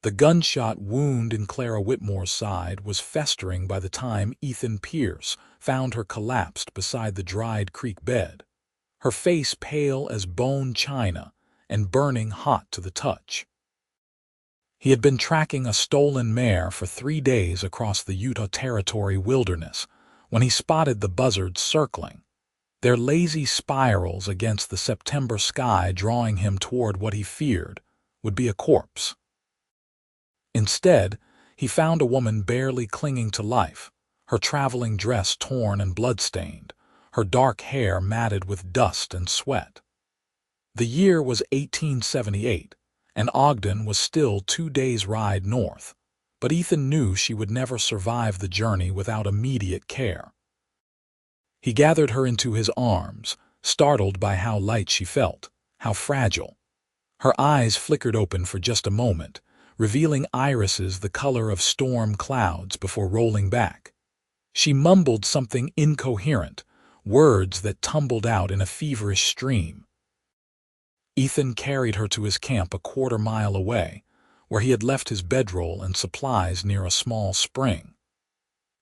The gunshot wound in Clara Whitmore's side was festering by the time Ethan Pierce found her collapsed beside the dried creek bed, her face pale as bone china and burning hot to the touch. He had been tracking a stolen mare for 3 days across the Utah Territory wilderness when he spotted the buzzards circling, their lazy spirals against the September sky drawing him toward what he feared would be a corpse. Instead, he found a woman barely clinging to life, her traveling dress torn and blood-stained, her dark hair matted with dust and sweat. The year was 1878, and Ogden was still 2 days' ride north, but Ethan knew she would never survive the journey without immediate care. He gathered her into his arms, startled by how light she felt, how fragile. Her eyes flickered open for just a moment, revealing irises the color of storm clouds before rolling back. She mumbled something incoherent, words that tumbled out in a feverish stream. Ethan carried her to his camp a quarter-mile away, where he had left his bedroll and supplies near a small spring.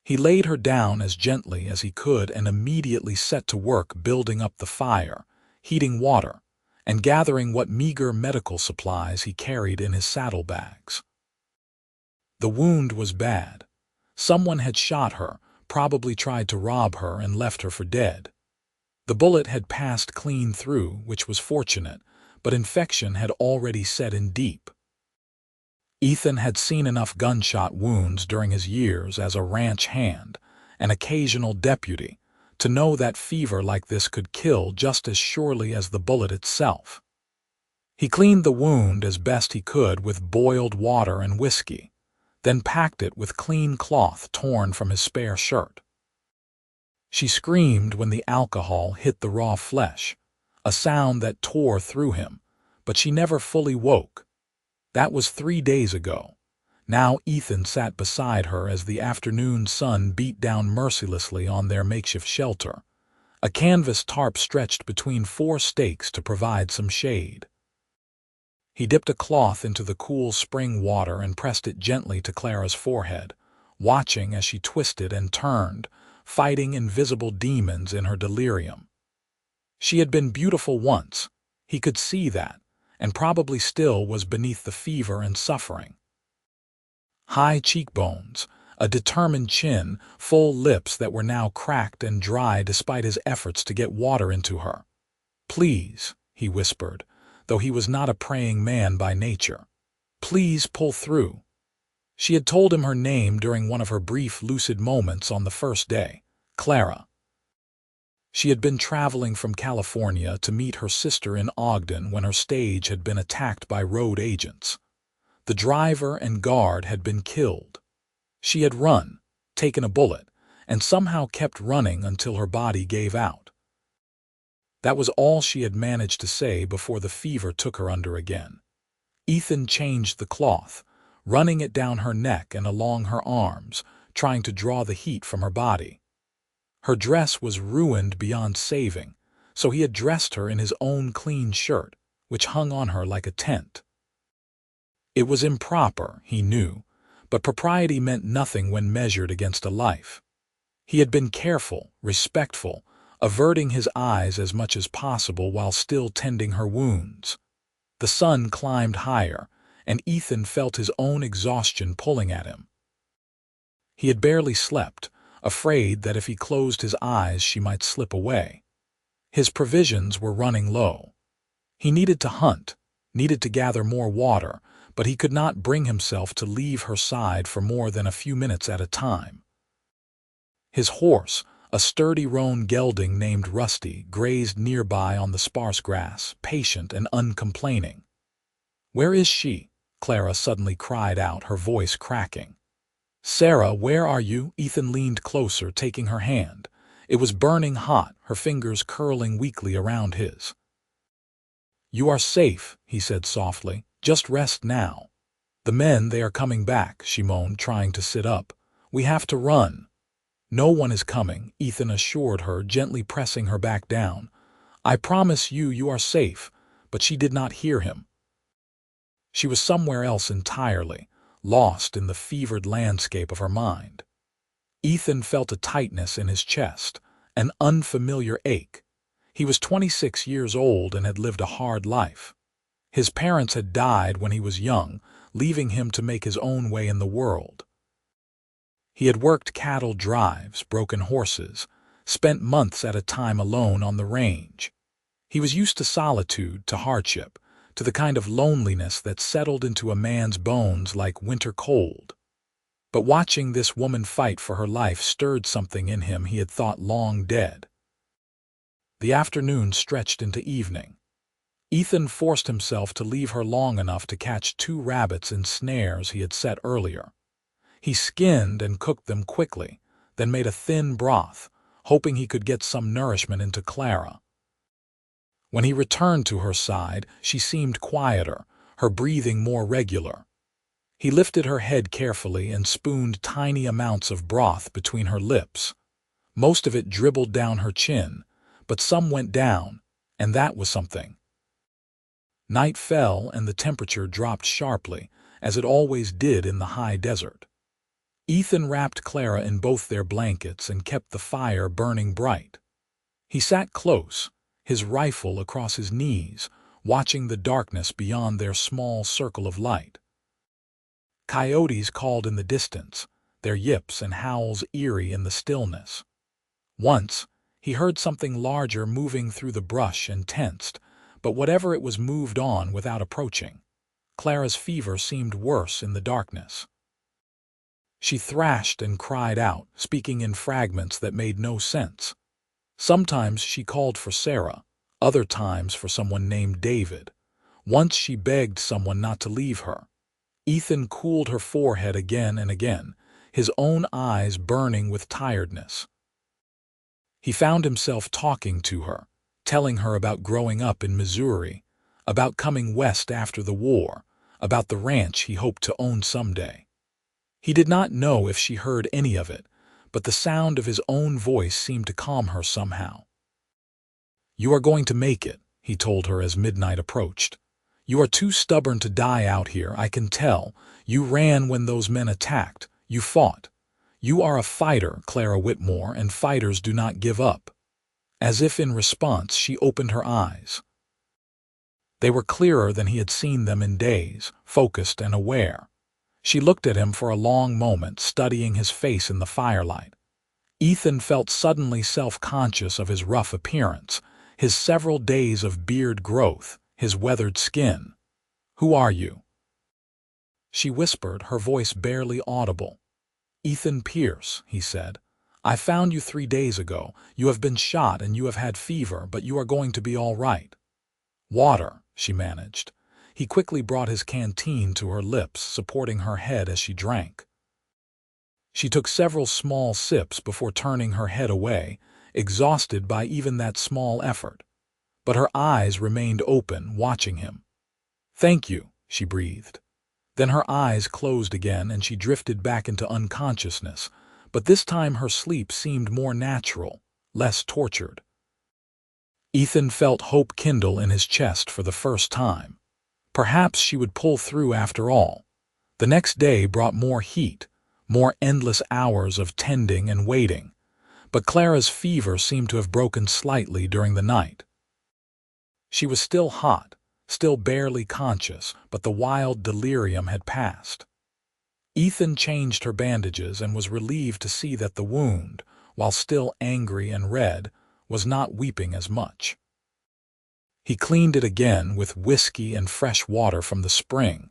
He laid her down as gently as he could and immediately set to work building up the fire, heating water, and gathering what meager medical supplies he carried in his saddlebags. The wound was bad. Someone had shot her, probably tried to rob her, and left her for dead. The bullet had passed clean through, which was fortunate, but infection had already set in deep. Ethan had seen enough gunshot wounds during his years as a ranch hand, an occasional deputy, to know that fever like this could kill just as surely as the bullet itself. He cleaned the wound as best he could with boiled water and whiskey, then packed it with clean cloth torn from his spare shirt. She screamed when the alcohol hit the raw flesh, a sound that tore through him, but she never fully woke. That was 3 days ago. Now Ethan sat beside her as the afternoon sun beat down mercilessly on their makeshift shelter, a canvas tarp stretched between 4 stakes to provide some shade. He dipped a cloth into the cool spring water and pressed it gently to Clara's forehead, watching as she twisted and turned, fighting invisible demons in her delirium. She had been beautiful once, he could see that, and probably still was beneath the fever and suffering. High cheekbones, a determined chin, full lips that were now cracked and dry despite his efforts to get water into her. "Please," he whispered, though he was not a praying man by nature. "Please pull through." She had told him her name during one of her brief lucid moments on the first day, Clara. She had been traveling from California to meet her sister in Ogden when her stage had been attacked by road agents. The driver and guard had been killed. She had run, taken a bullet, and somehow kept running until her body gave out. That was all she had managed to say before the fever took her under again. Ethan changed the cloth, running it down her neck and along her arms, trying to draw the heat from her body. Her dress was ruined beyond saving, so he had dressed her in his own clean shirt, which hung on her like a tent. It was improper, he knew, but propriety meant nothing when measured against a life. He had been careful, respectful, averting his eyes as much as possible while still tending her wounds. The sun climbed higher, and Ethan felt his own exhaustion pulling at him. He had barely slept, afraid that if he closed his eyes she might slip away. His provisions were running low. He needed to hunt, needed to gather more water, but he could not bring himself to leave her side for more than a few minutes at a time. His horse, a sturdy roan gelding named Rusty, grazed nearby on the sparse grass, patient and uncomplaining. "Where is she?" Clara suddenly cried out, her voice cracking. "Sarah, where are you?" Ethan leaned closer, taking her hand. It was burning hot, her fingers curling weakly around his. "You are safe," he said softly. "Just rest now." "The men, they are coming back," she moaned, trying to sit up. "We have to run." "No one is coming," Ethan assured her, gently pressing her back down. "I promise you, you are safe." But she did not hear him. She was somewhere else entirely, lost in the fevered landscape of her mind. Ethan felt a tightness in his chest, an unfamiliar ache. He was 26 years old and had lived a hard life. His parents had died when he was young, leaving him to make his own way in the world. He had worked cattle drives, broken horses, spent months at a time alone on the range. He was used to solitude, to hardship, to the kind of loneliness that settled into a man's bones like winter cold. But watching this woman fight for her life stirred something in him he had thought long dead. The afternoon stretched into evening. Ethan forced himself to leave her long enough to catch 2 rabbits in snares he had set earlier. He skinned and cooked them quickly, then made a thin broth, hoping he could get some nourishment into Clara. When he returned to her side, she seemed quieter, her breathing more regular. He lifted her head carefully and spooned tiny amounts of broth between her lips. Most of it dribbled down her chin, but some went down, and that was something. Night fell and the temperature dropped sharply, as it always did in the high desert. Ethan wrapped Clara in both their blankets and kept the fire burning bright. He sat close, his rifle across his knees, watching the darkness beyond their small circle of light. Coyotes called in the distance, their yips and howls eerie in the stillness. Once, he heard something larger moving through the brush and tensed, but whatever it was moved on without approaching. Clara's fever seemed worse in the darkness. She thrashed and cried out, speaking in fragments that made no sense. Sometimes she called for Sarah, other times for someone named David. Once she begged someone not to leave her. Ethan cooled her forehead again and again, his own eyes burning with tiredness. He found himself talking to her, telling her about growing up in Missouri, about coming west after the war, about the ranch he hoped to own someday. He did not know if she heard any of it, but the sound of his own voice seemed to calm her somehow. "You are going to make it," he told her as midnight approached. "You are too stubborn to die out here, I can tell. You ran when those men attacked. You fought. You are a fighter, Clara Whitmore, and fighters do not give up." As if in response, she opened her eyes. They were clearer than he had seen them in days, focused and aware. She looked at him for a long moment, studying his face in the firelight. Ethan felt suddenly self-conscious of his rough appearance, his several days of beard growth, his weathered skin. "Who are you?" She whispered, her voice barely audible. "Ethan Pierce," he said. "I found you 3 days ago. You have been shot and you have had fever, but you are going to be all right." "Water," she managed. He quickly brought his canteen to her lips, supporting her head as she drank. She took several small sips before turning her head away, exhausted by even that small effort. But her eyes remained open, watching him. "Thank you," she breathed. Then her eyes closed again and she drifted back into unconsciousness, but this time her sleep seemed more natural, less tortured. Ethan felt hope kindle in his chest for the first time. Perhaps she would pull through after all. The next day brought more heat, more endless hours of tending and waiting, but Clara's fever seemed to have broken slightly during the night. She was still hot, still barely conscious, but the wild delirium had passed. Ethan changed her bandages and was relieved to see that the wound, while still angry and red, was not weeping as much. He cleaned it again with whiskey and fresh water from the spring,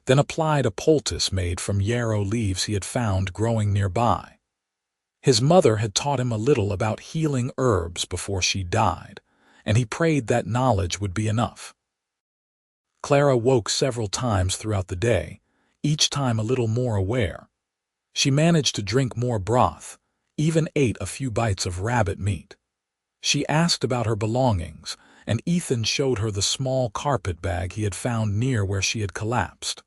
then applied a poultice made from yarrow leaves he had found growing nearby. His mother had taught him a little about healing herbs before she died, and he prayed that knowledge would be enough. Clara woke several times throughout the day, each time a little more aware. She managed to drink more broth, even ate a few bites of rabbit meat. She asked about her belongings, and Ethan showed her the small carpet bag he had found near where she had collapsed.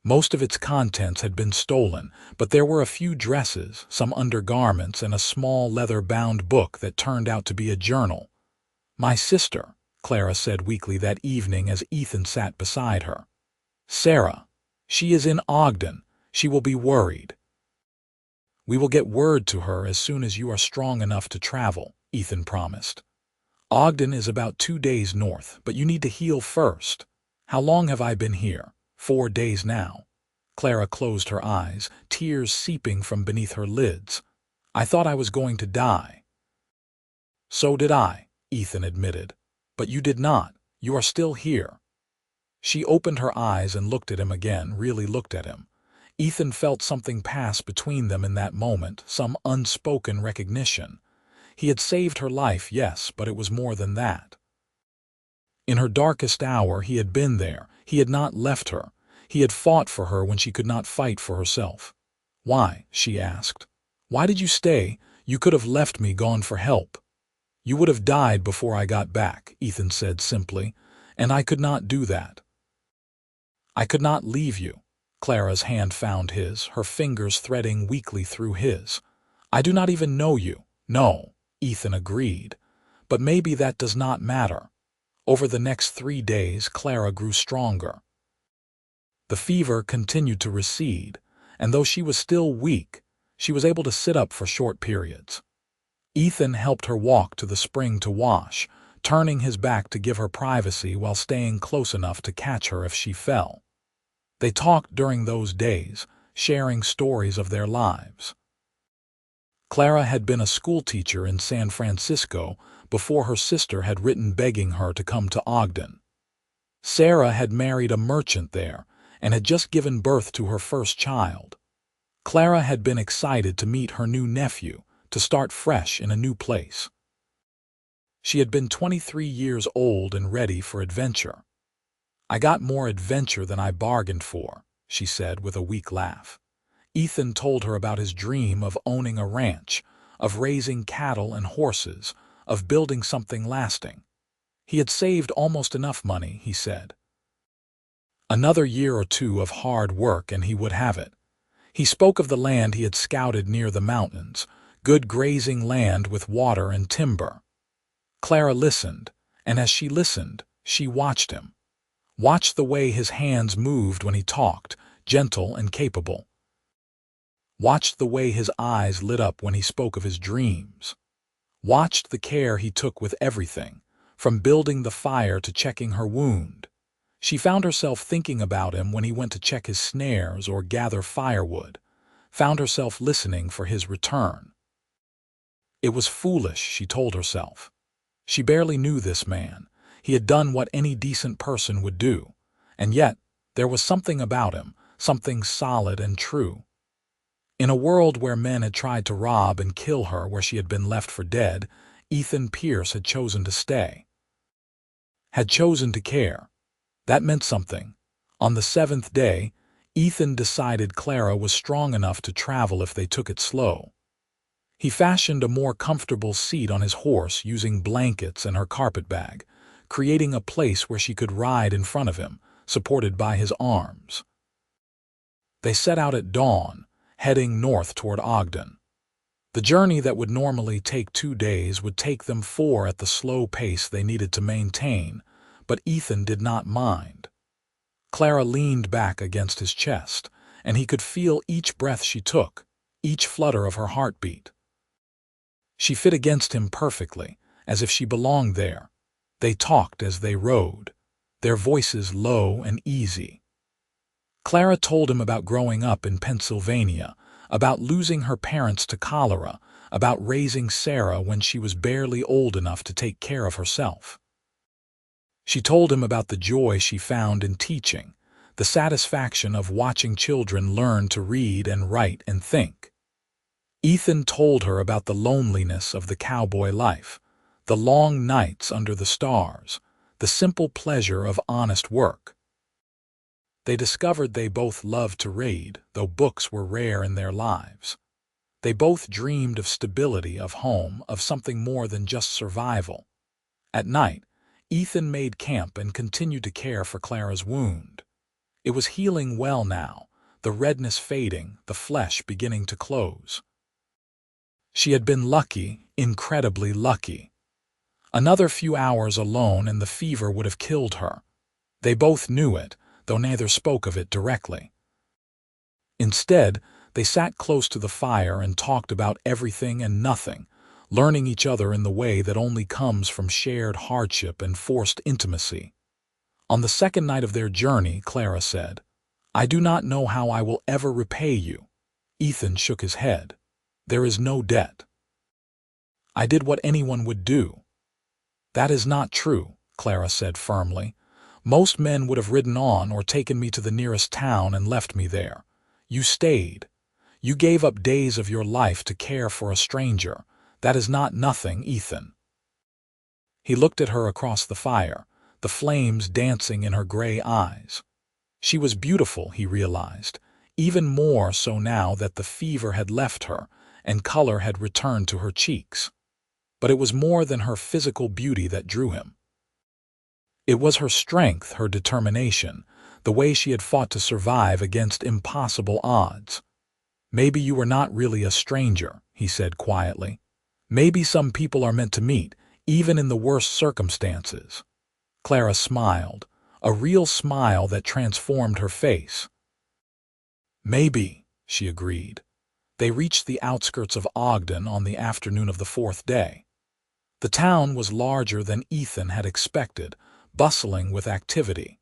Most of its contents had been stolen, but there were a few dresses, some undergarments, and a small leather-bound book that turned out to be a journal. "My sister," Clara said weakly that evening as Ethan sat beside her. Sarah. She is in Ogden. She will be worried. We will get word to her as soon as you are strong enough to travel, Ethan promised. Ogden is about 2 days north, but you need to heal first. How long have I been here? 4 days now. Clara closed her eyes, tears seeping from beneath her lids. I thought I was going to die. So did I, Ethan admitted. But you did not. You are still here. She opened her eyes and looked at him again, really looked at him. Ethan felt something pass between them in that moment, some unspoken recognition. He had saved her life, yes, but it was more than that. In her darkest hour, he had been there. He had not left her. He had fought for her when she could not fight for herself. Why? She asked. Why did you stay? You could have left me, gone for help. You would have died before I got back, Ethan said simply, and I could not do that. I could not leave you. Clara's hand found his, her fingers threading weakly through his. I do not even know you. No, Ethan agreed. But maybe that does not matter. Over the next 3 days, Clara grew stronger. The fever continued to recede, and though she was still weak, she was able to sit up for short periods. Ethan helped her walk to the spring to wash, turning his back to give her privacy while staying close enough to catch her if she fell. They talked during those days, sharing stories of their lives. Clara had been a schoolteacher in San Francisco before her sister had written begging her to come to Ogden. Sarah had married a merchant there and had just given birth to her first child. Clara had been excited to meet her new nephew, to start fresh in a new place. She had been 23 years old and ready for adventure. I got more adventure than I bargained for, she said with a weak laugh. Ethan told her about his dream of owning a ranch, of raising cattle and horses, of building something lasting. He had saved almost enough money, he said. Another year or 2 of hard work and he would have it. He spoke of the land he had scouted near the mountains, good grazing land with water and timber. Clara listened, and as she listened, she watched him. Watched the way his hands moved when he talked, gentle and capable. Watched the way his eyes lit up when he spoke of his dreams. Watched the care he took with everything, from building the fire to checking her wound. She found herself thinking about him when he went to check his snares or gather firewood, found herself listening for his return. It was foolish, she told herself. She barely knew this man. He had done what any decent person would do, and yet there was something about him, something solid and true. In a world where men had tried to rob and kill her where she had been left for dead, Ethan Pierce had chosen to stay. Had chosen to care. That meant something. On the 7th day, Ethan decided Clara was strong enough to travel if they took it slow. He fashioned a more comfortable seat on his horse using blankets and her carpetbag, creating a place where she could ride in front of him, supported by his arms. They set out at dawn, heading north toward Ogden. The journey that would normally take 2 days would take them 4 at the slow pace they needed to maintain, but Ethan did not mind. Clara leaned back against his chest, and he could feel each breath she took, each flutter of her heartbeat. She fit against him perfectly, as if she belonged there. They talked as they rode, their voices low and easy. Clara told him about growing up in Pennsylvania, about losing her parents to cholera, about raising Sarah when she was barely old enough to take care of herself. She told him about the joy she found in teaching, the satisfaction of watching children learn to read and write and think. Ethan told her about the loneliness of the cowboy life, the long nights under the stars, the simple pleasure of honest work. They discovered they both loved to read, though books were rare in their lives. They both dreamed of stability, of home, of something more than just survival. At night, Ethan made camp and continued to care for Clara's wound. It was healing well now, the redness fading, the flesh beginning to close. She had been lucky, incredibly lucky. Another few hours alone and the fever would have killed her. They both knew it, though neither spoke of it directly. Instead, they sat close to the fire and talked about everything and nothing, learning each other in the way that only comes from shared hardship and forced intimacy. On the second night of their journey, Clara said, "I do not know how I will ever repay you." Ethan shook his head. "There is no debt. I did what anyone would do." "That is not true," Clara said firmly. "Most men would have ridden on or taken me to the nearest town and left me there. You stayed. You gave up days of your life to care for a stranger. That is not nothing, Ethan." He looked at her across the fire, the flames dancing in her gray eyes. She was beautiful, he realized, even more so now that the fever had left her and color had returned to her cheeks. But it was more than her physical beauty that drew him. It was her strength, her determination, the way she had fought to survive against impossible odds. "Maybe you were not really a stranger," he said quietly. "Maybe some people are meant to meet, even in the worst circumstances." Clara smiled, a real smile that transformed her face. "Maybe," she agreed. They reached the outskirts of Ogden on the afternoon of the fourth day. The town was larger than Ethan had expected, bustling with activity.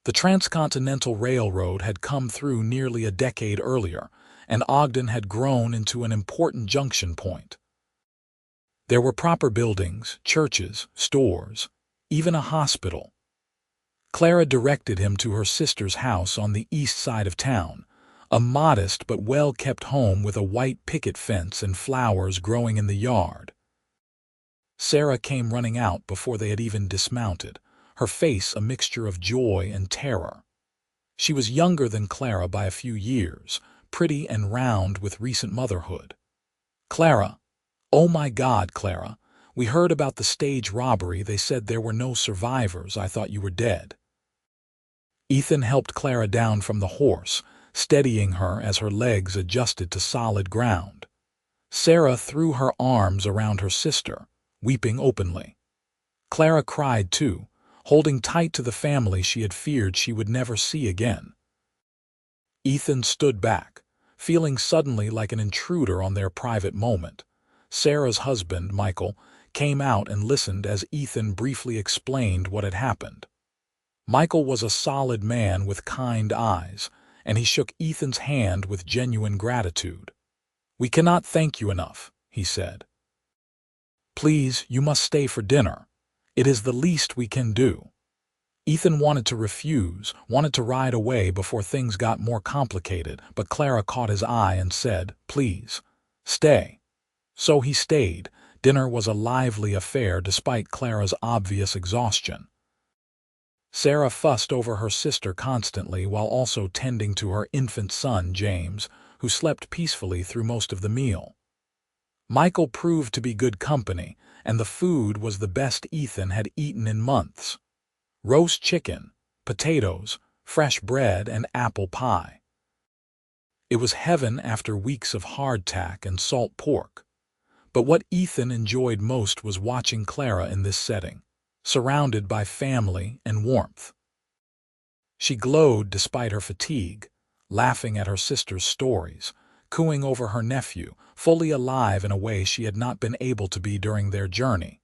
The Transcontinental Railroad had come through nearly a decade earlier, and Ogden had grown into an important junction point. There were proper buildings, churches, stores, even a hospital. Clara directed him to her sister's house on the east side of town, a modest but well-kept home with a white picket fence and flowers growing in the yard. Sarah came running out before they had even dismounted, her face a mixture of joy and terror. She was younger than Clara by a few years, pretty and round with recent motherhood. "Clara, oh my God, Clara, we heard about the stage robbery. They said there were no survivors. I thought you were dead." Ethan helped Clara down from the horse, steadying her as her legs adjusted to solid ground. Sarah threw her arms around her sister, weeping openly. Clara cried too, holding tight to the family she had feared she would never see again. Ethan stood back, feeling suddenly like an intruder on their private moment. Sarah's husband, Michael, came out and listened as Ethan briefly explained what had happened. Michael was a solid man with kind eyes, and he shook Ethan's hand with genuine gratitude. "We cannot thank you enough," he said. "Please, you must stay for dinner. It is the least we can do." Ethan wanted to refuse, wanted to ride away before things got more complicated, but Clara caught his eye and said, "Please, stay." So he stayed. Dinner was a lively affair despite Clara's obvious exhaustion. Sarah fussed over her sister constantly while also tending to her infant son, James, who slept peacefully through most of the meal. Michael proved to be good company, and the food was the best Ethan had eaten in months. Roast chicken, potatoes, fresh bread, and apple pie. It was heaven after weeks of hardtack and salt pork. But what Ethan enjoyed most was watching Clara in this setting, surrounded by family and warmth. She glowed despite her fatigue, laughing at her sister's stories, cooing over her nephew, fully alive in a way she had not been able to be during their journey.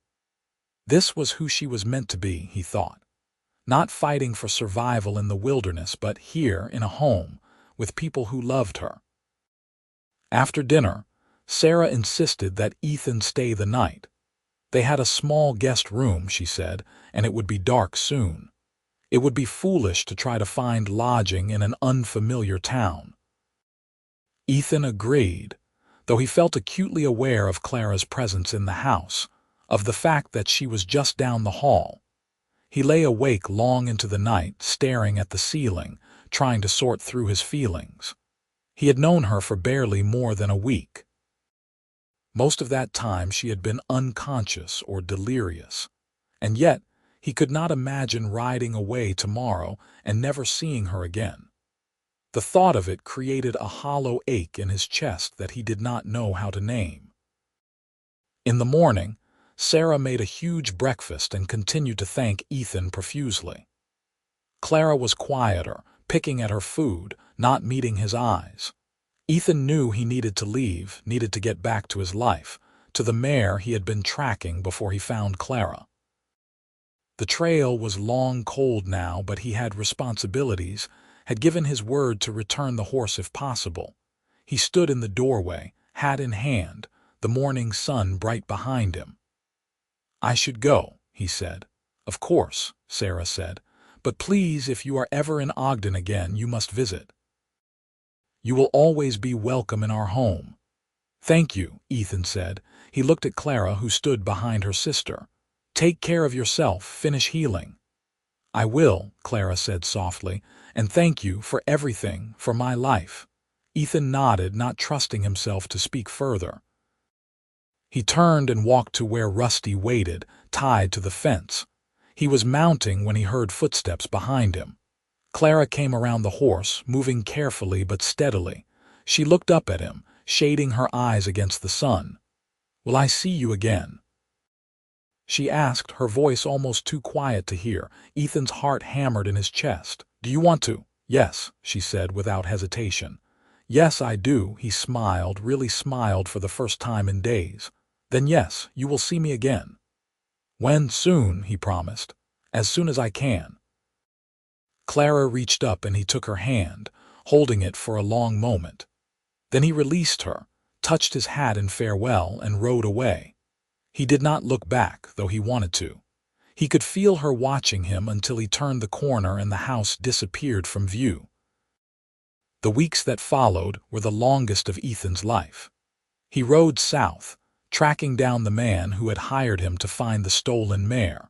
This was who she was meant to be, he thought. Not fighting for survival in the wilderness, but here in a home, with people who loved her. After dinner, Sarah insisted that Ethan stay the night. They had a small guest room, she said, and it would be dark soon. It would be foolish to try to find lodging in an unfamiliar town. Ethan agreed, though he felt acutely aware of Clara's presence in the house, of the fact that she was just down the hall. He lay awake long into the night, staring at the ceiling, trying to sort through his feelings. He had known her for barely more than a week. Most of that time she had been unconscious or delirious, and yet he could not imagine riding away tomorrow and never seeing her again. The thought of it created a hollow ache in his chest that he did not know how to name. In the morning, Sarah made a huge breakfast and continued to thank Ethan profusely. Clara was quieter, picking at her food, not meeting his eyes. Ethan knew he needed to leave, needed to get back to his life, to the mare he had been tracking before he found Clara. The trail was long cold now, but he had responsibilities, had given his word to return the horse if possible. He stood in the doorway, hat in hand, the morning sun bright behind him. "I should go," he said. "Of course," Sarah said. "But please, if you are ever in Ogden again, you must visit. You will always be welcome in our home." "Thank you," Ethan said. He looked at Clara, who stood behind her sister. "Take care of yourself, finish healing." "I will," Clara said softly, "and thank you for everything, for my life." Ethan nodded, not trusting himself to speak further. He turned and walked to where Rusty waited, tied to the fence. He was mounting when he heard footsteps behind him. Clara came around the horse, moving carefully but steadily. She looked up at him, shading her eyes against the sun. "Will I see you again?" she asked, her voice almost too quiet to hear. Ethan's heart hammered in his chest. "Do you want to?" "Yes," she said without hesitation. "Yes, I do," he smiled, really smiled for the first time in days. "Then yes, you will see me again." "When? Soon," he promised. "As soon as I can." Clara reached up and he took her hand, holding it for a long moment. Then he released her, touched his hat in farewell, and rode away. He did not look back, though he wanted to. He could feel her watching him until he turned the corner and the house disappeared from view. The weeks that followed were the longest of Ethan's life. He rode south, tracking down the man who had hired him to find the stolen mare.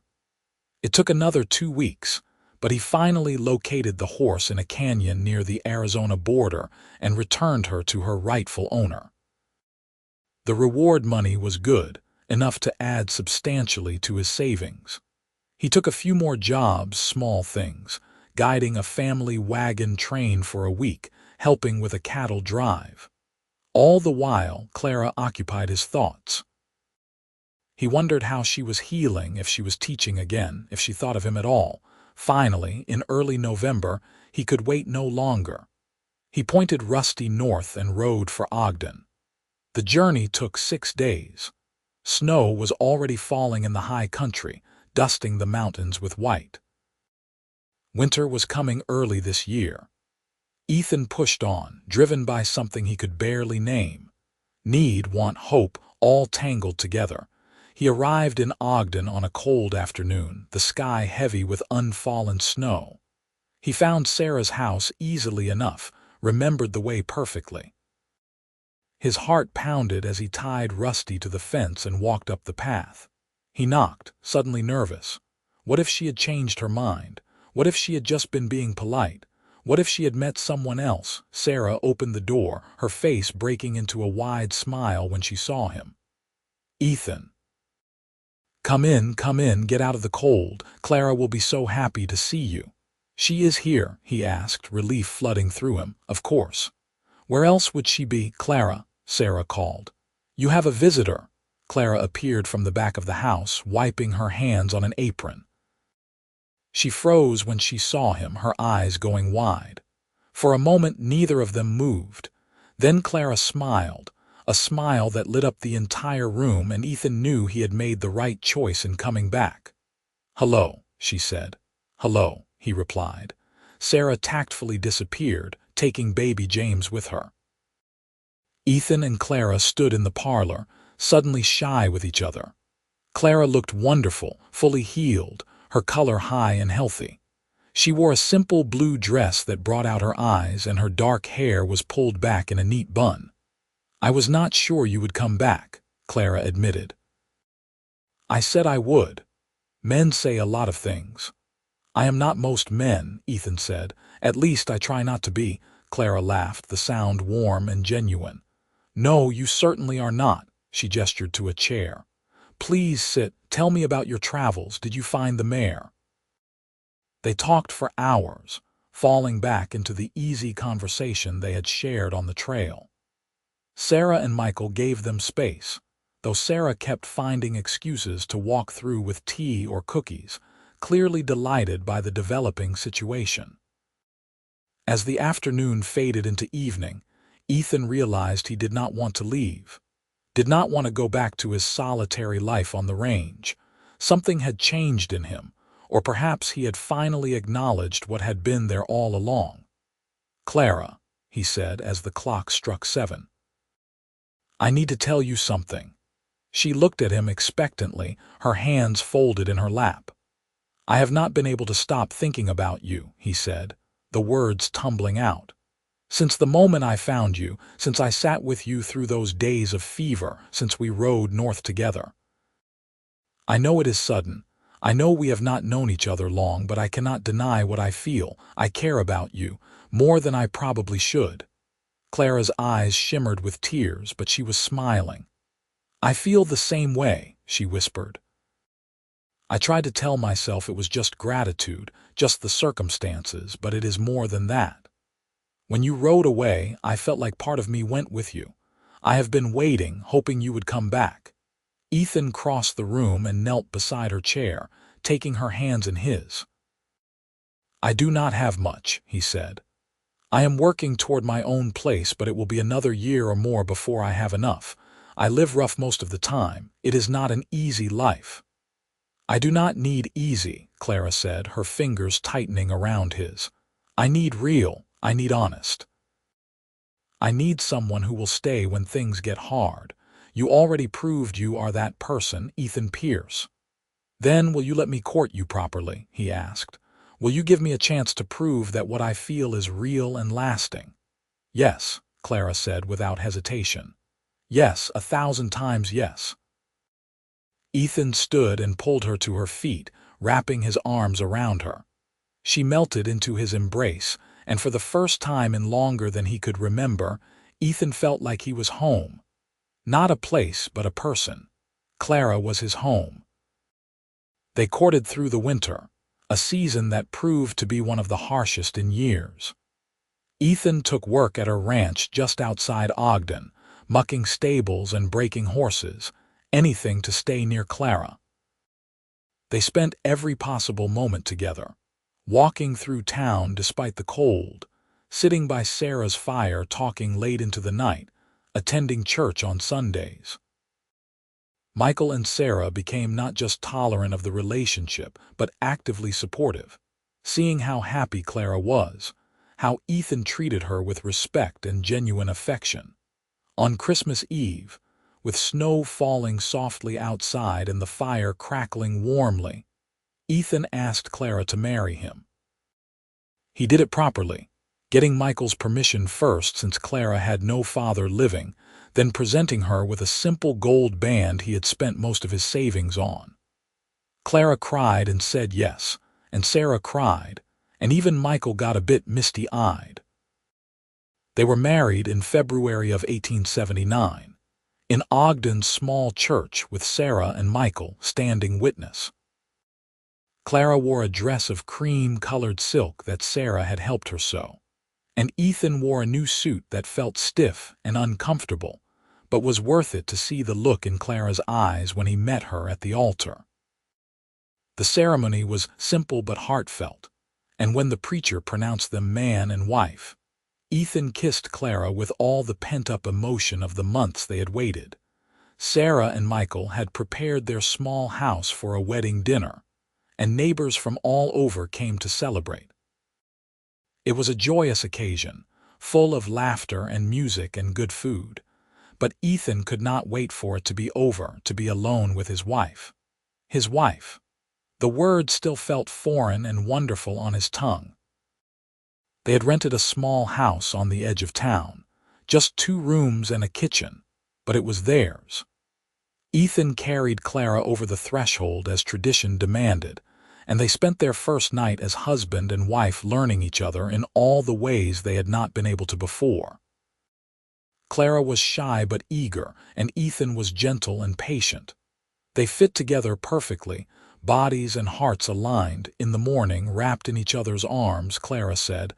It took another 2 weeks, but he finally located the horse in a canyon near the Arizona border and returned her to her rightful owner. The reward money was good, enough to add substantially to his savings. He took a few more jobs, small things, guiding a family wagon train for a week, helping with a cattle drive. All the while, Clara occupied his thoughts. He wondered how she was healing, if she was teaching again, if she thought of him at all. Finally, in early November, he could wait no longer. He pointed Rusty north and rode for Ogden. The journey took 6 days. Snow was already falling in the high country, dusting the mountains with white. Winter was coming early this year. Ethan pushed on, driven by something he could barely name. Need, want, hope, all tangled together. He arrived in Ogden on a cold afternoon, the sky heavy with unfallen snow. He found Sarah's house easily enough, remembered the way perfectly. His heart pounded as he tied Rusty to the fence and walked up the path. He knocked, suddenly nervous. What if she had changed her mind? What if she had just been being polite? What if she had met someone else? Sarah opened the door, her face breaking into a wide smile when she saw him. "Ethan." Come in, get out of the cold. Clara will be so happy to see you." "She is here?" he asked, relief flooding through him. "Of course." "Where else would she be?" "Clara," Sarah called. "You have a visitor." Clara appeared from the back of the house, wiping her hands on an apron. She froze when she saw him, her eyes going wide. For a moment neither of them moved. Then Clara smiled, a smile that lit up the entire room, and Ethan knew he had made the right choice in coming back. "Hello," she said. "Hello," he replied. Sarah tactfully disappeared, taking baby James with her. Ethan and Clara stood in the parlor, suddenly shy with each other. Clara looked wonderful, fully healed, her color high and healthy. She wore a simple blue dress that brought out her eyes, and her dark hair was pulled back in a neat bun. "I was not sure you would come back," Clara admitted. "I said I would. Men say a lot of things." "I am not most men," Ethan said. "At least I try not to be." Clara laughed, the sound warm and genuine. "No, you certainly are not." She gestured to a chair. "Please sit. Tell me about your travels. Did you find the mare?" They talked for hours, falling back into the easy conversation they had shared on the trail. Sarah and Michael gave them space. Though Sarah kept finding excuses to walk through with tea or cookies, clearly delighted by the developing situation. As the afternoon faded into evening, Ethan realized he did not want to leave, did not want to go back to his solitary life on the range. Something had changed in him, or perhaps he had finally acknowledged what had been there all along. "Clara," he said as the clock struck 7. "I need to tell you something." She looked at him expectantly, her hands folded in her lap. "I have not been able to stop thinking about you," he said, the words tumbling out. "Since the moment I found you, since I sat with you through those days of fever, since we rode north together. I know it is sudden. I know we have not known each other long, but I cannot deny what I feel. I care about you, more than I probably should." Clara's eyes shimmered with tears, but she was smiling. "I feel the same way," she whispered. "I tried to tell myself it was just gratitude, just the circumstances, but it is more than that. When you rode away, I felt like part of me went with you. I have been waiting, hoping you would come back." Ethan crossed the room and knelt beside her chair, taking her hands in his. "I do not have much," he said. "I am working toward my own place, but it will be another year or more before I have enough. I live rough most of the time. It is not an easy life." "I do not need easy," Clara said, her fingers tightening around his. "I need real. I need honest. I need someone who will stay when things get hard. You already proved you are that person, Ethan Pierce." "Then will you let me court you properly?" he asked. "Will you give me a chance to prove that what I feel is real and lasting?" "Yes," Clara said without hesitation. "Yes, 1,000 times yes." Ethan stood and pulled her to her feet, wrapping his arms around her. She melted into his embrace, and for the first time in longer than he could remember, Ethan felt like he was home. Not a place, but a person. Clara was his home. They courted through the winter, a season that proved to be one of the harshest in years. Ethan took work at a ranch just outside Ogden, mucking stables and breaking horses, anything to stay near Clara. They spent every possible moment together, walking through town despite the cold, sitting by Sarah's fire talking late into the night, attending church on Sundays. Michael and Sarah became not just tolerant of the relationship, but actively supportive, seeing how happy Clara was, how Ethan treated her with respect and genuine affection. On Christmas Eve, with snow falling softly outside and the fire crackling warmly, Ethan asked Clara to marry him. He did it properly, getting Michael's permission first since Clara had no father living, then presenting her with a simple gold band he had spent most of his savings on. Clara cried and said yes, and Sarah cried, and even Michael got a bit misty-eyed. They were married in February of 1879, in Ogden's small church with Sarah and Michael standing witness. Clara wore a dress of cream-colored silk that Sarah had helped her sew, and Ethan wore a new suit that felt stiff and uncomfortable, but was worth it to see the look in Clara's eyes when he met her at the altar. The ceremony was simple but heartfelt, and when the preacher pronounced them man and wife, Ethan kissed Clara with all the pent-up emotion of the months they had waited. Sarah and Michael had prepared their small house for a wedding dinner, and neighbors from all over came to celebrate. It was a joyous occasion, full of laughter and music and good food, but Ethan could not wait for it to be over, to be alone with his wife. His wife. The word still felt foreign and wonderful on his tongue. They had rented a small house on the edge of town, just 2 rooms and a kitchen, but it was theirs. Ethan carried Clara over the threshold as tradition demanded, and they spent their first night as husband and wife learning each other in all the ways they had not been able to before. Clara was shy but eager, and Ethan was gentle and patient. They fit together perfectly, bodies and hearts aligned. In the morning, wrapped in each other's arms, Clara said,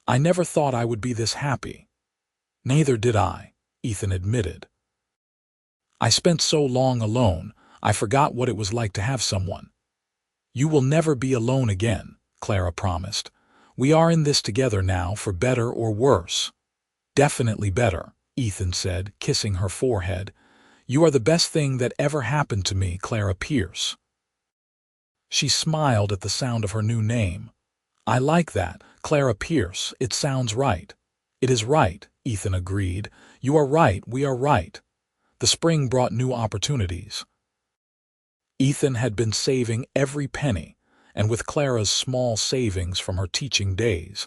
"I never thought I would be this happy." "Neither did I," Ethan admitted. "I spent so long alone, I forgot what it was like to have someone." "You will never be alone again," Clara promised. "We are in this together now, for better or worse." "Definitely better," Ethan said, kissing her forehead. "You are the best thing that ever happened to me, Clara Pierce." She smiled at the sound of her new name. "I like that, Clara Pierce. It sounds right." "It is right," Ethan agreed. "You are right, we are right." The spring brought new opportunities. Ethan had been saving every penny, and with Clara's small savings from her teaching days,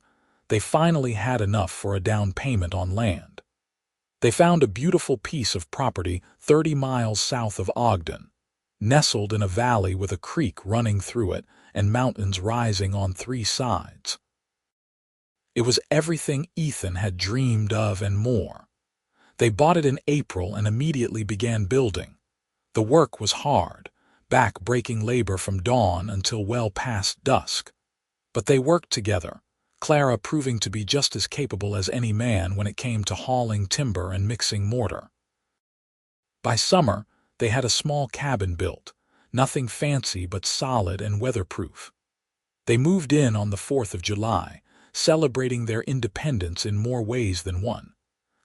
they finally had enough for a down payment on land. They found a beautiful piece of property 30 miles south of Ogden, nestled in a valley with a creek running through it and mountains rising on 3 sides. It was everything Ethan had dreamed of and more. They bought it in April and immediately began building. The work was hard, back-breaking labor from dawn until well past dusk. But they worked together, Clara proving to be just as capable as any man when it came to hauling timber and mixing mortar. By summer, they had a small cabin built, nothing fancy but solid and weatherproof. They moved in on the 4th of July, celebrating their independence in more ways than one.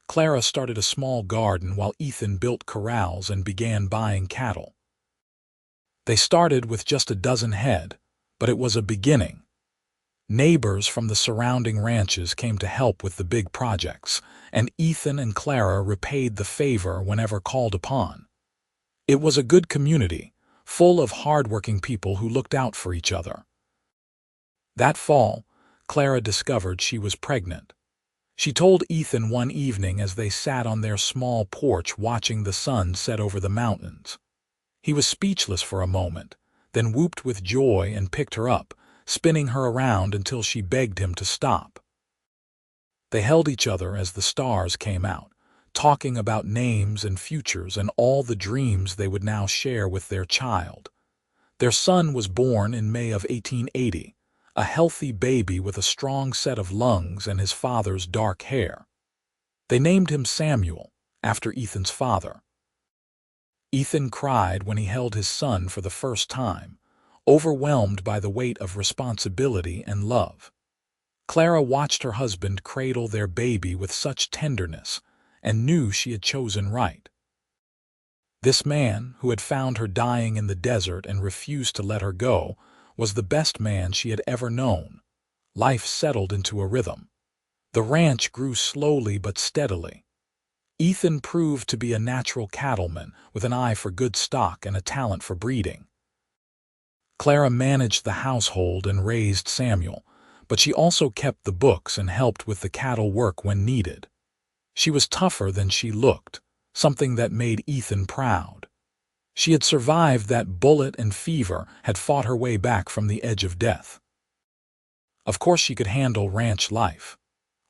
Clara started a small garden while Ethan built corrals and began buying cattle. They started with just a dozen head, but it was a beginning. Neighbors from the surrounding ranches came to help with the big projects, and Ethan and Clara repaid the favor whenever called upon. It was a good community, full of hard-working people who looked out for each other. That fall, Clara discovered she was pregnant. She told Ethan one evening as they sat on their small porch watching the sun set over the mountains. He was speechless for a moment, then whooped with joy and picked her up, spinning her around until she begged him to stop. They held each other as the stars came out, talking about names and futures and all the dreams they would now share with their child. Their son was born in May of 1880, a healthy baby with a strong set of lungs and his father's dark hair. They named him Samuel, after Ethan's father. Ethan cried when he held his son for the first time, overwhelmed by the weight of responsibility and love. Clara watched her husband cradle their baby with such tenderness and knew she had chosen right. This man, who had found her dying in the desert and refused to let her go, was the best man she had ever known. Life settled into a rhythm. The ranch grew slowly but steadily. Ethan proved to be a natural cattleman with an eye for good stock and a talent for breeding. Clara managed the household and raised Samuel, but she also kept the books and helped with the cattle work when needed. She was tougher than she looked, something that made Ethan proud. She had survived that bullet and fever, had fought her way back from the edge of death. Of course she could handle ranch life.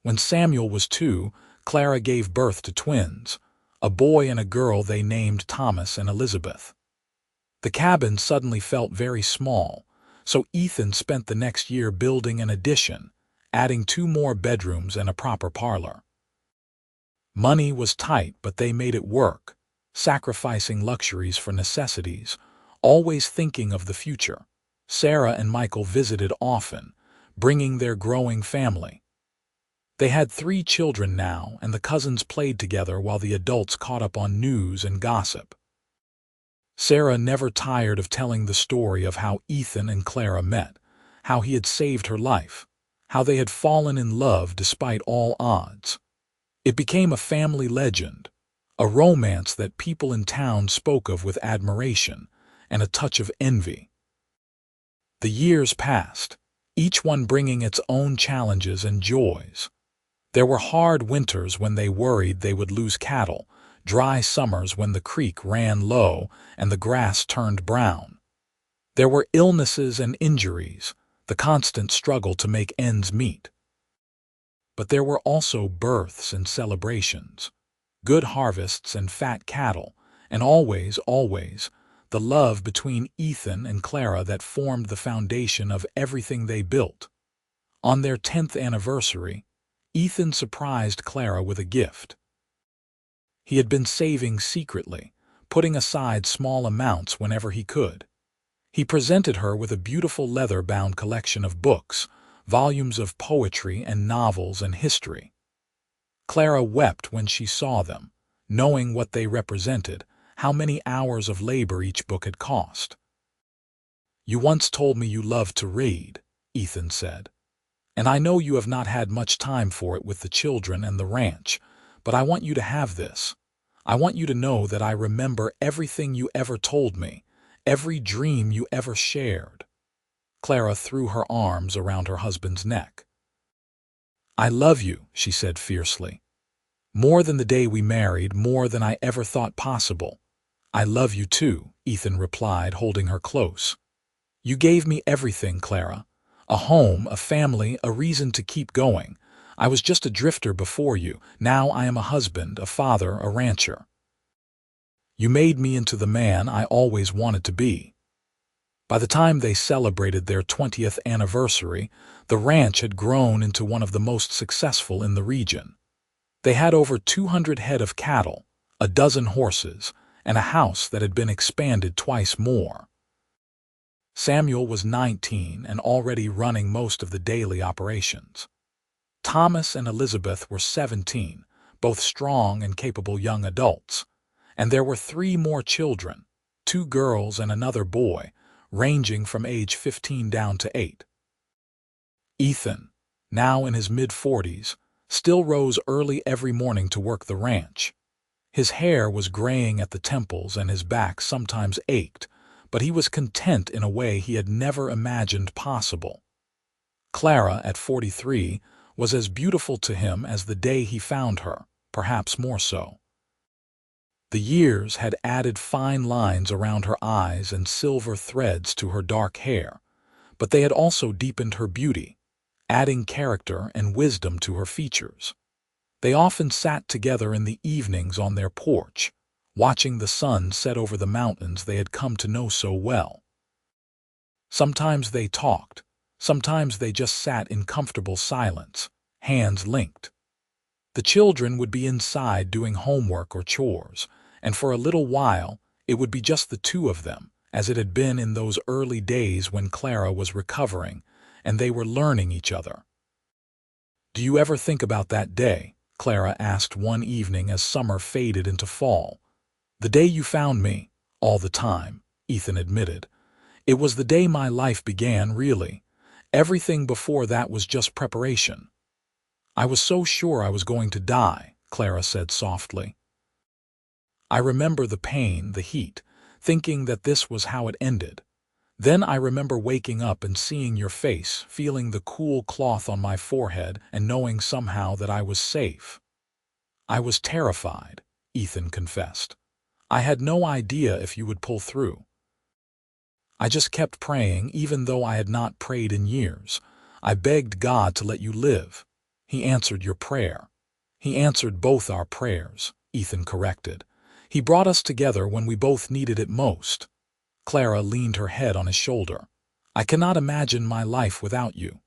When Samuel was 2, Clara gave birth to twins, a boy and a girl they named Thomas and Elizabeth. The cabin suddenly felt very small, so Ethan spent the next year building an addition, adding 2 more bedrooms and a proper parlor. Money was tight, but they made it work, sacrificing luxuries for necessities, always thinking of the future. Sarah and Michael visited often, bringing their growing family. They had 3 children now, and the cousins played together while the adults caught up on news and gossip. Sarah never tired of telling the story of how Ethan and Clara met, how he had saved her life, how they had fallen in love despite all odds. It became a family legend, a romance that people in town spoke of with admiration and a touch of envy. The years passed, each one bringing its own challenges and joys. There were hard winters when they worried they would lose cattle, dry summers when the creek ran low and the grass turned brown. There were illnesses and injuries, the constant struggle to make ends meet. But there were also births and celebrations, good harvests and fat cattle, and always, the love between Ethan and Clara that formed the foundation of everything they built. On their 10th anniversary, Ethan surprised Clara with a gift. He had been saving secretly, putting aside small amounts whenever he could. He presented her with a beautiful leather-bound collection of books, volumes of poetry and novels and history. Clara wept when she saw them, knowing what they represented, how many hours of labor each book had cost. "You once told me you loved to read," Ethan said, "and I know you have not had much time for it with the children and the ranch, but I want you to have this. I want you to know that I remember everything you ever told me, every dream you ever shared." Clara threw her arms around her husband's neck. "I love you," she said fiercely. "More than the day we married, more than I ever thought possible." "I love you too," Ethan replied, holding her close. "You gave me everything, Clara. A home, a family, a reason to keep going. I was just a drifter before you. Now I am a husband, a father, a rancher. You made me into the man I always wanted to be." By the time they celebrated their 20th anniversary, the ranch had grown into one of the most successful in the region. They had over 200 head of cattle, a dozen horses, and a house that had been expanded twice more. Samuel was 19 and already running most of the daily operations. Thomas and Elizabeth were 17, both strong and capable young adults. And there were 3 more children, 2 girls and another boy, ranging from age 15 down to 8. Ethan, now in his mid-40s, still rose early every morning to work the ranch. His hair was graying at the temples and his back sometimes ached, but he was content in a way he had never imagined possible. Clara, at 43, was as beautiful to him as the day he found her, perhaps more so. The years had added fine lines around her eyes and silver threads to her dark hair, but they had also deepened her beauty, adding character and wisdom to her features. They often sat together in the evenings on their porch, watching the sun set over the mountains they had come to know so well. Sometimes they talked, sometimes they just sat in comfortable silence, hands linked. The children would be inside doing homework or chores, and for a little while it would be just the 2 of them, as it had been in those early days when Clara was recovering and they were learning each other. "Do you ever think about that day?" Clara asked one evening as summer faded into fall. "The day you found me." "All the time," Ethan admitted. "It was the day my life began, really. Everything before that was just preparation." "I was so sure I was going to die," Clara said softly. "I remember the pain, the heat, thinking that this was how it ended. Then I remember waking up and seeing your face, feeling the cool cloth on my forehead and knowing somehow that I was safe." "I was terrified," Ethan confessed. "I had no idea if you would pull through. I just kept praying even though I had not prayed in years. I begged God to let you live." "He answered your prayer." "He answered both our prayers," Ethan corrected. "He brought us together when we both needed it most." Clara leaned her head on his shoulder. "I cannot imagine my life without you.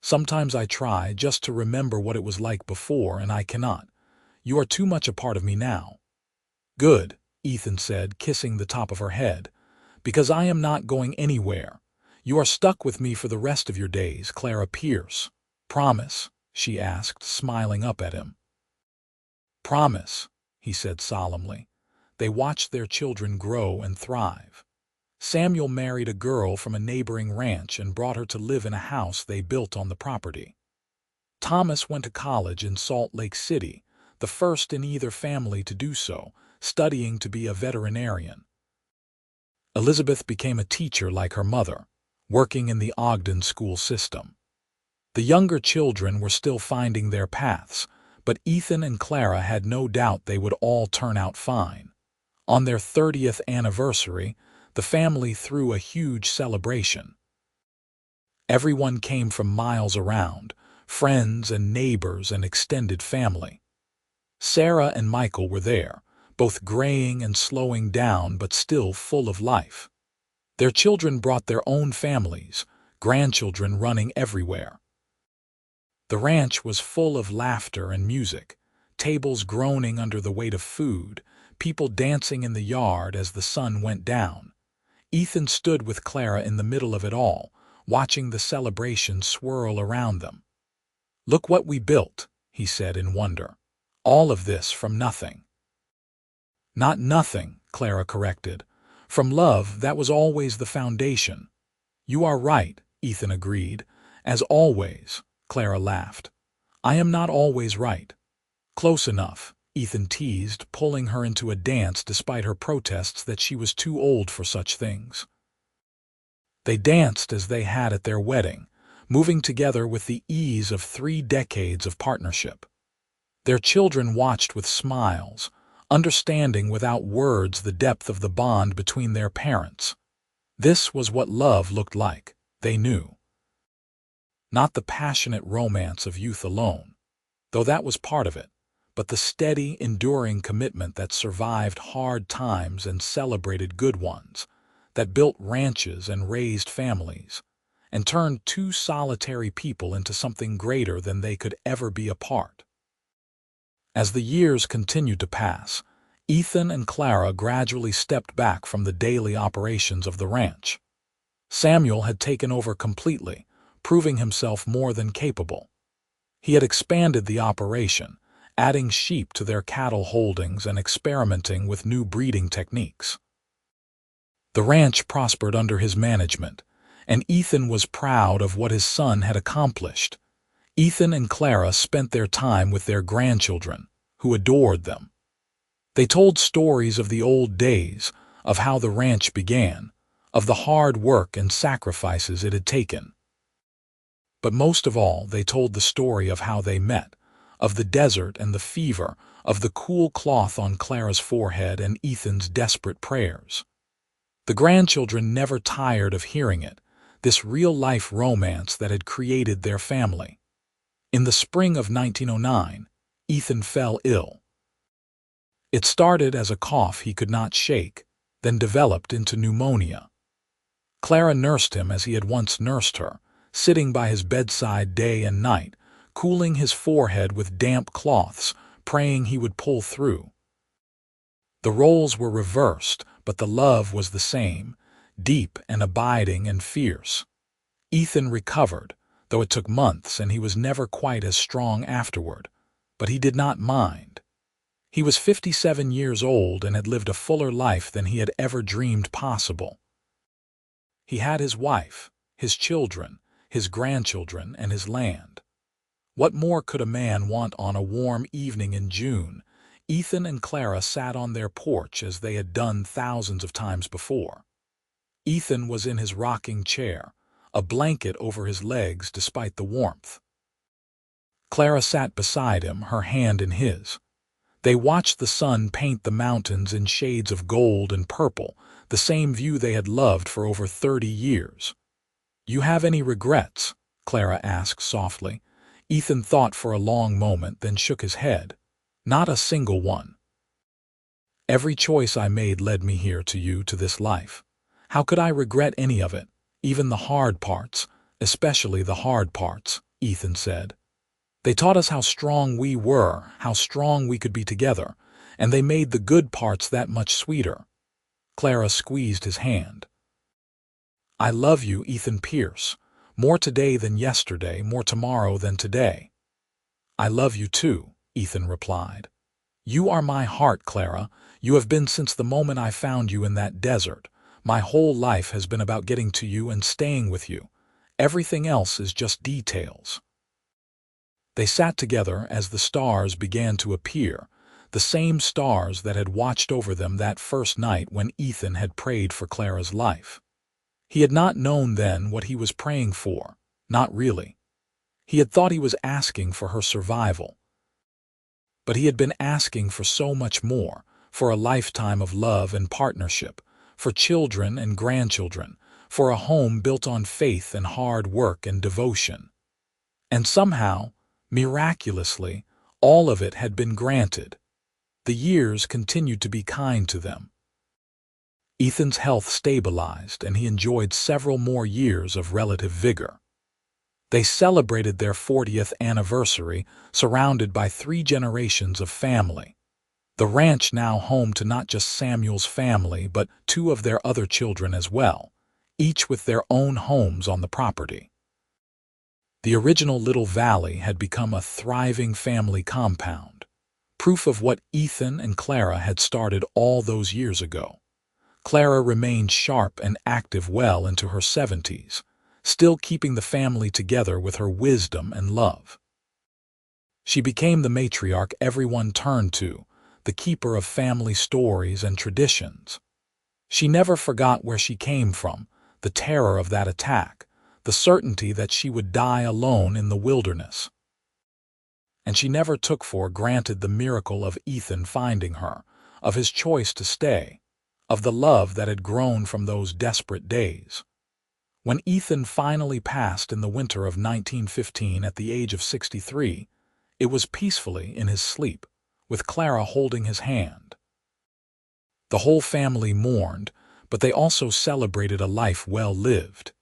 Sometimes I try just to remember what it was like before, and I cannot. You are too much a part of me now." "Good," Ethan said, kissing the top of her head, "because I am not going anywhere. You are stuck with me for the rest of your days, Clara Pierce. Promise?" she asked, smiling up at him. "Promise," he said solemnly. They watched their children grow and thrive. Samuel married a girl from a neighboring ranch and brought her to live in a house they built on the property. Thomas went to college in Salt Lake City, the first in either family to do so, studying to be a veterinarian. Elizabeth became a teacher like her mother, working in the Ogden school system. The younger children were still finding their paths, but Ethan and Clara had no doubt they would all turn out fine. On their 30th anniversary, the family threw a huge celebration. Everyone came from miles around, friends and neighbors and extended family. Sarah and Michael were there, both graying and slowing down but still full of life. Their children brought their own families, grandchildren running everywhere. The ranch was full of laughter and music, tables groaning under the weight of food, people dancing in the yard as the sun went down. Ethan stood with Clara in the middle of it all, watching the celebration swirl around them. "Look what we built," he said in wonder. "All of this from nothing." "Not nothing," Clara corrected. "From love, that was always the foundation." "You are right," Ethan agreed. "As always," Clara laughed. "I am not always right." "Close enough," Ethan teased, pulling her into a dance despite her protests that she was too old for such things. They danced as they had at their wedding, moving together with the ease of 3 decades of partnership. Their children watched with smiles, understanding without words the depth of the bond between their parents. This was what love looked like, they knew. Not the passionate romance of youth alone, though that was part of it, but the steady, enduring commitment that survived hard times and celebrated good ones, that built ranches and raised families, and turned 2 solitary people into something greater than they could ever be apart. As the years continued to pass, Ethan and Clara gradually stepped back from the daily operations of the ranch. Samuel had taken over completely, proving himself more than capable. He had expanded the operation, adding sheep to their cattle holdings and experimenting with new breeding techniques. The ranch prospered under his management, and Ethan was proud of what his son had accomplished. Ethan and Clara spent their time with their grandchildren, who adored them. They told stories of the old days, of how the ranch began, of the hard work and sacrifices it had taken. But most of all, they told the story of how they met, of the desert and the fever, of the cool cloth on Clara's forehead and Ethan's desperate prayers. The grandchildren never tired of hearing it, this real-life romance that had created their family. In the spring of 1909, Ethan fell ill. It started as a cough he could not shake, then developed into pneumonia. Clara nursed him as he had once nursed her, sitting by his bedside day and night, cooling his forehead with damp cloths, praying he would pull through. The roles were reversed, but the love was the same, deep and abiding and fierce. Ethan recovered, though it took months and he was never quite as strong afterward, but he did not mind. He was 57 years old and had lived a fuller life than he had ever dreamed possible. He had his wife, his children, his grandchildren, and his land. What more could a man want on a warm evening in June? Ethan and Clara sat on their porch as they had done thousands of times before. Ethan was in his rocking chair, a blanket over his legs despite the warmth. Clara sat beside him, her hand in his. They watched the sun paint the mountains in shades of gold and purple, the same view they had loved for over 30 years. "You have any regrets?" Clara asked softly. Ethan thought for a long moment, then shook his head. "Not a single one. Every choice I made led me here to you, to this life. How could I regret any of it, even the hard parts, especially the hard parts," Ethan said. "They taught us how strong we were, how strong we could be together, and they made the good parts that much sweeter." Clara squeezed his hand. "I love you, Ethan Pierce, more today than yesterday, more tomorrow than today." "I love you too," Ethan replied. "You are my heart, Clara. You have been since the moment I found you in that desert. My whole life has been about getting to you and staying with you. Everything else is just details." They sat together as the stars began to appear, the same stars that had watched over them that first night when Ethan had prayed for Clara's life. He had not known then what he was praying for, not really. He had thought he was asking for her survival. But he had been asking for so much more, for a lifetime of love and partnership, for children and grandchildren, for a home built on faith and hard work and devotion. And somehow, miraculously, all of it had been granted. The years continued to be kind to them. Ethan's health stabilized, and he enjoyed several more years of relative vigor. They celebrated their 40th anniversary, surrounded by 3 generations of family. The ranch now home to not just Samuel's family, but two of their other children as well, each with their own homes on the property. The original little valley had become a thriving family compound, proof of what Ethan and Clara had started all those years ago. Clara remained sharp and active well into her 70s, still keeping the family together with her wisdom and love. She became the matriarch everyone turned to, the keeper of family stories and traditions. She never forgot where she came from, the terror of that attack, the certainty that she would die alone in the wilderness. And she never took for granted the miracle of Ethan finding her, of his choice to stay, of the love that had grown from those desperate days. When Ethan finally passed in the winter of 1915 at the age of 63, it was peacefully in his sleep, with Clara holding his hand. The whole family mourned, but they also celebrated a life well lived.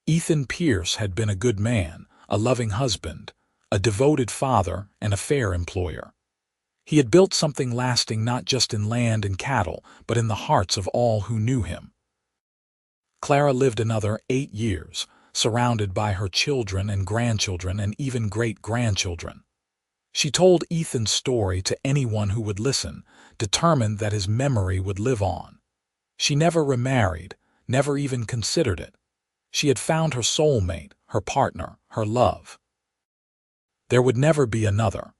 Ethan Pierce had been a good man, a loving husband, a devoted father, and a fair employer. He had built something lasting not just in land and cattle, but in the hearts of all who knew him. Clara lived another 8 years, surrounded by her children and grandchildren and even great-grandchildren. She told Ethan's story to anyone who would listen, determined that his memory would live on. She never remarried, never even considered it. She had found her soulmate, her partner, her love. There would never be another.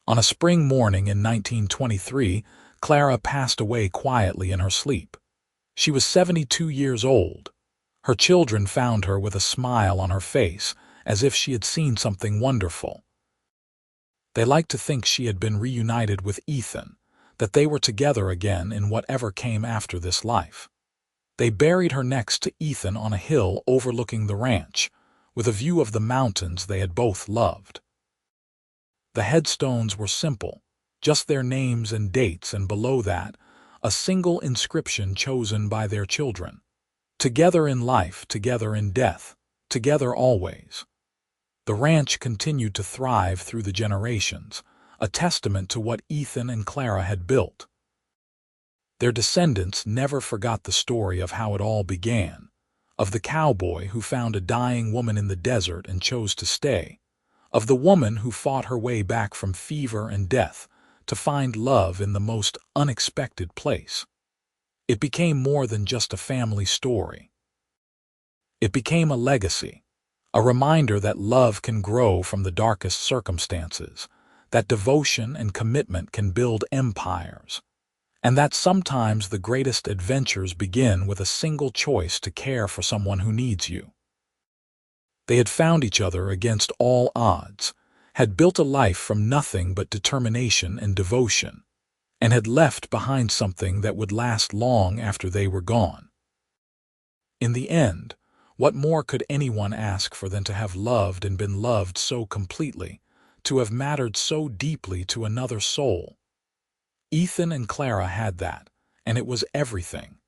On a spring morning in 1923, Clara passed away quietly in her sleep. She was 72 years old. Her children found her with a smile on her face, as if she had seen something wonderful. They liked to think she had been reunited with Ethan, that they were together again in whatever came after this life. They buried her next to Ethan on a hill overlooking the ranch, with a view of the mountains they had both loved. The headstones were simple, just their names and dates, and below that, a single inscription chosen by their children. Together in life, together in death, together always. The ranch continued to thrive through the generations, a testament to what Ethan and Clara had built. Their descendants never forgot the story of how it all began, of the cowboy who found a dying woman in the desert and chose to stay, of the woman who fought her way back from fever and death to find love in the most unexpected place. It became more than just a family story. It became a legacy, a reminder that love can grow from the darkest circumstances, that devotion and commitment can build empires, and that sometimes the greatest adventures begin with a single choice to care for someone who needs you. They had found each other against all odds, had built a life from nothing but determination and devotion, and had left behind something that would last long after they were gone. In the end, what more could anyone ask for than to have loved and been loved so completely, to have mattered so deeply to another soul? Ethan and Clara had that, and it was everything.